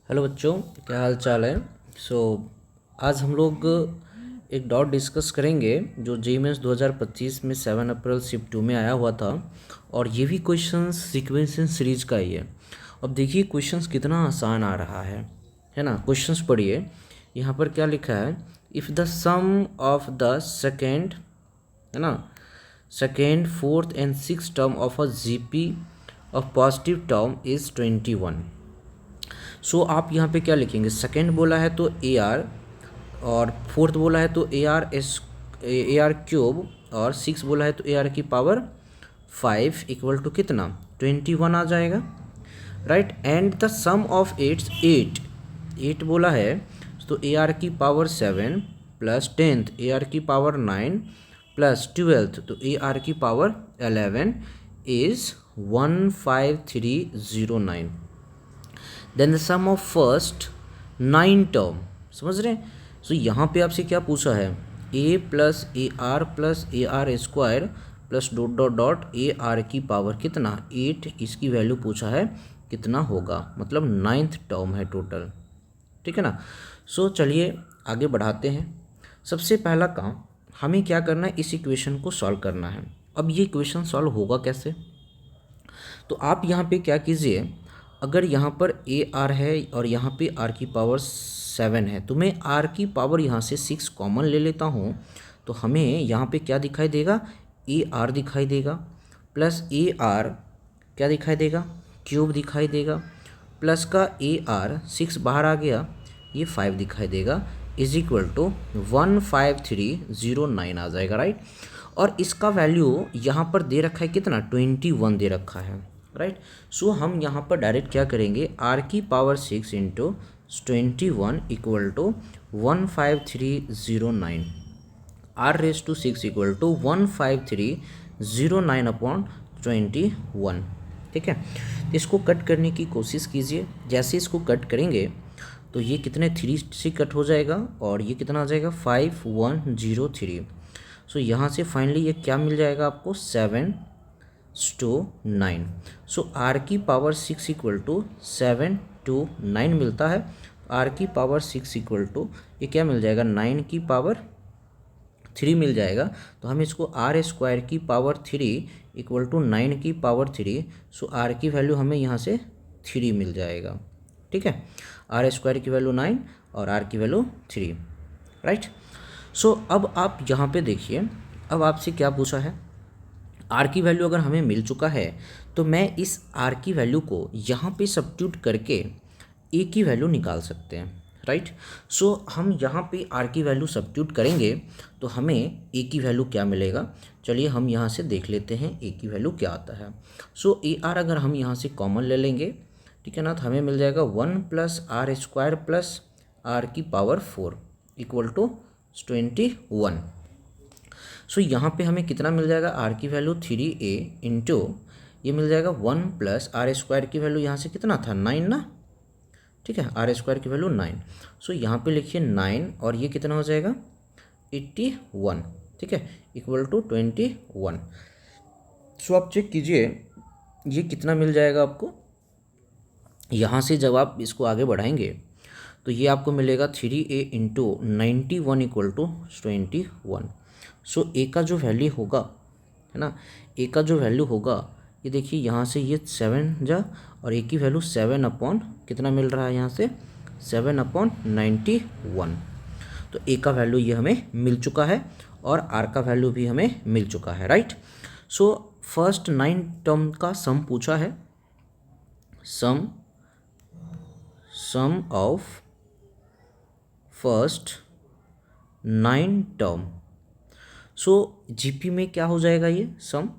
Hello बच्चों, क्या हाल चाल है। सो आज हम लोग एक डॉट डिस्कस करेंगे जो जेईई मेंस 2025 में 7 अप्रैल शिफ्ट 2 में आया हुआ था। और ये भी क्वेश्चंस सीक्वेंसिंग सीरीज का ही है। अब देखिए क्वेश्चंस कितना आसान आ रहा है ना। क्वेश्चंस पढ़िए, यहाँ पर क्या लिखा है। If the sum of the second, है ना, second fourth and six term of a GP of positive term is 21। So आप यहाँ पे क्या लिखेंगे, सेकेंड बोला है तो ए आर, और फोर्थ बोला है तो ए आर क्यूब, और सिक्स बोला है तो ए आर की पावर 5 इक्वल टू कितना 21 आ जाएगा, right. And the sum of eights 8 बोला है तो ए आर की power 7 plus tenth a r की पावर 9 प्लस ट्वेल्थ तो ए आर की power 11 is 15309। Then the sum of first 9 term, समझ रहे हैं। सो यहाँ पे आपसे क्या पूछा है, plus A R square plus dot dot dot A r की पावर कितना 8, इसकी वैल्यू पूछा है कितना होगा, मतलब 9th टर्म है टोटल, ठीक है ना। सो चलिए आगे बढ़ाते हैं। सबसे पहला काम हमें क्या करना है, इस इक्वेशन को सॉल्व करना है। अब ये इक्वेशन सॉल्व होगा कैसे, तो आप यहाँ पे क्या कीजिए, अगर यहाँ पर ए आर है और यहाँ पे आर की पावर 7 है, तो मैं आर की पावर यहाँ से 6 कॉमन ले लेता हूँ। तो हमें यहाँ पे क्या दिखाई देगा, ए आर दिखाई देगा, प्लस ए आर क्या दिखाई देगा, क्यूब दिखाई देगा, प्लस का ए आर 6 बाहर आ गया, ये 5 दिखाई देगा, इज इक्वल टू 15309 आ जाएगा, राइट। और इसका वैल्यू यहाँ पर दे रखा है कितना 21 दे रखा है, राइट। सो हम यहाँ पर डायरेक्ट क्या करेंगे, आर की power 6 into 21 equal to 15309, R raise to 6 equal to 15309 upon 21, ठीक है। तो इसको कट करने की कोशिश कीजिए। जैसे इसको कट करेंगे तो ये कितने 3 से कट हो जाएगा, और ये कितना आ जाएगा 5103। सो यहाँ से फाइनली ये क्या मिल जाएगा आपको 7:9। सो आर की पावर 6 इक्वल टू 7:9 मिलता है। आर की पावर 6 इक्वल टू ये क्या मिल जाएगा 9 की पावर 3 मिल जाएगा। तो हम इसको आर स्क्वायर की पावर 3 इक्वल टू 9 की पावर 3, सो आर की वैल्यू हमें यहाँ से 3 मिल जाएगा, ठीक है। आर स्क्वायर की वैल्यू 9 और आर की वैल्यू 3, राइट। सो अब आप यहाँ पे देखिए, अब आपसे क्या पूछा है, आर की वैल्यू अगर हमें मिल चुका है तो मैं इस आर की वैल्यू को यहाँ पे सब्स्टिट्यूट करके ए की वैल्यू निकाल सकते हैं, राइट। सो हम यहाँ पे आर की वैल्यू सब्स्टिट्यूट करेंगे तो हमें ए की वैल्यू क्या मिलेगा, चलिए हम यहाँ से देख लेते हैं ए की वैल्यू क्या आता है। सो ए आर अगर हम यहाँ से कॉमन ले लेंगे, ठीक है ना, तो हमें मिल जाएगा 1 plus R square plus R की पावर 4 इक्वल टू 21। सो यहाँ पे हमें कितना मिल जाएगा, आर की वैल्यू 3a इंटू ये मिल जाएगा 1 प्लस आर स्क्वायर की वैल्यू यहाँ से कितना था 9 ना, ठीक है, आर स्क्वायर की वैल्यू 9। सो यहाँ पे लिखिए 9 और ये कितना हो जाएगा 81, ठीक है, इक्वल टू 21। सो आप चेक कीजिए ये कितना मिल जाएगा आपको। यहाँ से जब आप इसको आगे बढ़ाएंगे तो ये आपको मिलेगा 3a इंटू 91 इक्वल टू 21। सो ए का जो वैल्यू होगा, है ना, ए का जो वैल्यू होगा, ये देखिए यहाँ से ये 7 जा, और ए की वैल्यू 7 अपॉन कितना मिल रहा है यहाँ से 7/91। तो ए का वैल्यू ये हमें मिल चुका है और आर का वैल्यू भी हमें मिल चुका है, राइट। सो फर्स्ट 9 टर्म का सम पूछा है, sum of first 9 term. So GP में क्या हो जाएगा ये sum,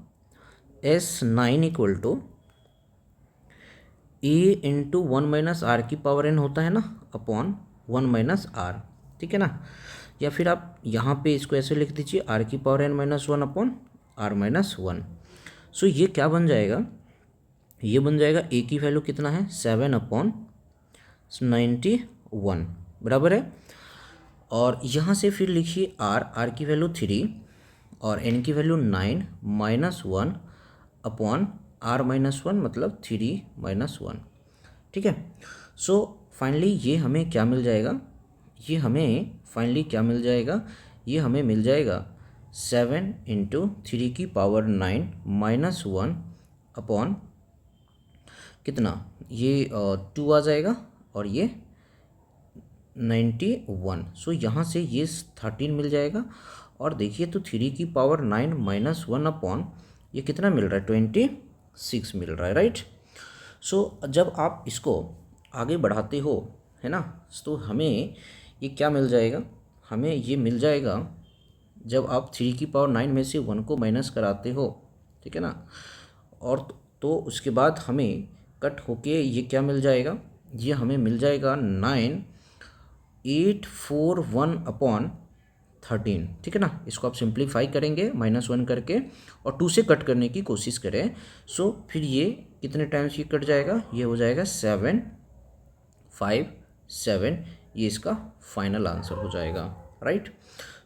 S9 equal to a into 1 minus r की पावर n होता है ना, अपॉन 1 माइनस आर, ठीक है ना। या फिर आप यहाँ पे इसको ऐसे लिख दीजिए आर की power n-1 upon R minus 1। So ये क्या बन जाएगा, ये बन जाएगा ए की वैल्यू कितना है 7/91 बराबर है। और यहाँ से फिर लिखिए आर की वैल्यू 3 और एन की वैल्यू 9 -1 अपॉन आर -1 मतलब 3 -1, ठीक है। सो फाइनली ये हमें क्या मिल जाएगा, ये हमें फाइनली क्या मिल जाएगा, ये हमें मिल जाएगा 7 इंटू 3⁻⁹ माइनस 1 अपॉन कितना, ये 2 आ जाएगा और ये 91। सो यहाँ से ये 13 मिल जाएगा। और देखिए तो 3⁻⁹ माइनस 1 अपॉन ये कितना मिल रहा है, 26 मिल रहा है, राइट। सो जब आप इसको आगे बढ़ाते हो, है ना, तो हमें ये क्या मिल जाएगा, हमें ये मिल जाएगा जब आप 3⁻⁹ में से 1 को माइनस कराते हो, ठीक है ना, और तो उसके बाद हमें कट होके ये क्या मिल जाएगा, ये हमें मिल जाएगा 9841 अपॉन 13, ठीक है ना। इसको आप सिंप्लीफाई करेंगे -1 करके और 2 से कट करने की कोशिश करें। सो फिर ये कितने टाइम्स ये कट जाएगा, ये हो जाएगा 757, ये इसका फाइनल आंसर हो जाएगा, राइट।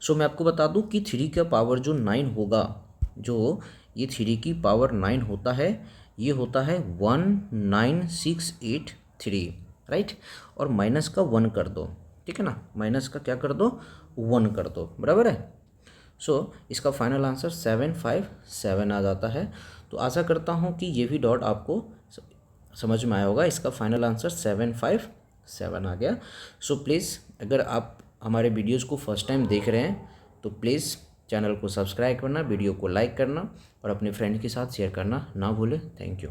सो मैं आपको बता दूं कि 3 का पावर जो 9 होगा, जो ये 3⁻⁹ होता है, ये होता है 19683, राइट। और माइनस का 1 कर दो, ठीक है ना, माइनस का क्या कर दो, 1 कर दो, बराबर है। सो इसका फाइनल आंसर 757 आ जाता है। तो आशा करता हूँ कि ये भी डॉट आपको समझ में आया होगा। इसका फाइनल आंसर 757 आ गया। सो प्लीज़ अगर आप हमारे वीडियोज़ को फर्स्ट टाइम देख रहे हैं तो प्लीज़ चैनल को सब्सक्राइब करना, वीडियो को लाइक करना और अपने फ्रेंड के साथ शेयर करना ना भूलें। Thank you.